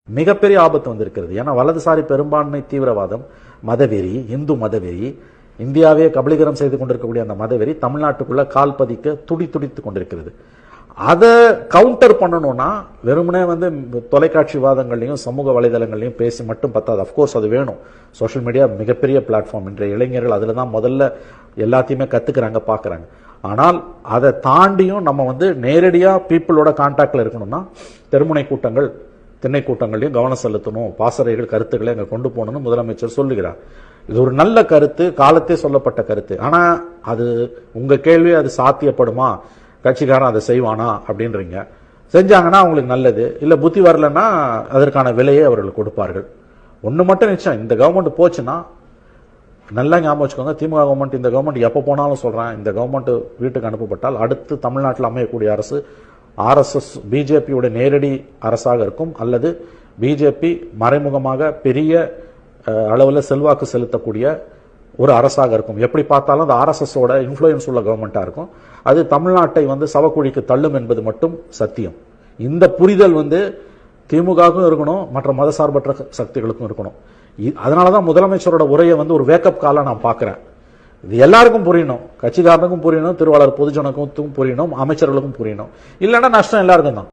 மிகப்பெரிய ஆபத்து வந்திருக்கிறது. ஏன்னா வலதுசாரி பெரும்பான்மை தீவிரவாதம், மதவெறி, இந்து மதவெறி, இந்தியாவே கபலீகரம் செய்து கொண்டிருக்கக்கூடிய அந்த மதவெறி தமிழ்நாட்டுக்குள்ள கால் பதிக்க துடித்துடித்துக் கொண்டிருக்கிறது. அதை கவுண்டர் பண்ணணும்னா வெறுமனே தொலைக்காட்சி வாதங்களையும் சமூக வலைதளங்களையும் பேசி மட்டும் பத்தாது. அப்கோர்ஸ் அது வேணும். சோஷியல் மீடியா மிகப்பெரிய பிளாட்ஃபார்ம். இன்றைய இளைஞர்கள் அதில் தான் முதல்ல எல்லாத்தையுமே கத்துக்கிறாங்க, பார்க்குறாங்க. ஆனால் அதை தாண்டியும் நம்ம நேரடியாக பீப்புளோட கான்டாக்ட்ல இருக்கணும்னா தெருமுனை கூட்டங்கள், திண்ணை கூட்டங்களையும் கவனம் செலுத்தணும், பாசறைகள் கருத்துக்களை அங்கே கொண்டு போகணும்னு முதலமைச்சர் சொல்லுகிறார். இது ஒரு நல்ல கருத்து, காலத்தே சொல்லப்பட்ட கருத்து. ஆனா அது உங்க கேள்வி, அது சாத்தியப்படுமா, கட்சிக்காரன் அதை செய்வானா அப்படின்றீங்க. செஞ்சாங்கன்னா அவங்களுக்கு நல்லது, இல்ல புத்தி வரலன்னா அதற்கான விலையை அவர்கள் கொடுப்பார்கள். ஒண்ணு மட்டும் நிச்சயம், இந்த கவர்மெண்ட் போச்சுன்னா நல்லா ஞாபகம் வச்சுக்கோங்க, திமுக கவர்மெண்ட், இந்த கவர்மெண்ட் எப்ப போனாலும் சொல்றேன், இந்த கவர்மெண்ட் வீட்டுக்கு அனுப்பப்பட்டால் அடுத்து தமிழ்நாட்டில் அமையக்கூடிய அரசு RSS பிஜேபியோட நேரடி அரசாக இருக்கும், அல்லது பிஜேபி மறைமுகமாக பெரிய அளவில் செல்வாக்கு செலுத்தக்கூடிய ஒரு அரசாக இருக்கும். எப்படி பார்த்தாலும் அந்த RSSோட இன்ஃப்ளூயன்ஸ் உள்ள கவர்மெண்டா இருக்கும். அது தமிழ்நாட்டை சவக்குழிக்கு தள்ளும் என்பது மட்டும் சத்தியம். இந்த புரிதல் திமுகவுக்கும் இருக்கணும், மற்ற மதசார்பற்ற சக்திகளுக்கும் இருக்கணும். அதனாலதான் முதலமைச்சரோட உரையை ஒரு வேக்கப் கால நான் பார்க்கிறேன். இது எல்லாருக்கும் புரியணும், கட்சிக்காரனுக்கும் புரியணும், திருவாளர் பொதுஜனக்கும் புரியணும், அமைச்சர்களுக்கும் புரியணும். இல்லைன்னா நஷ்டம் எல்லாருக்கும் தான்.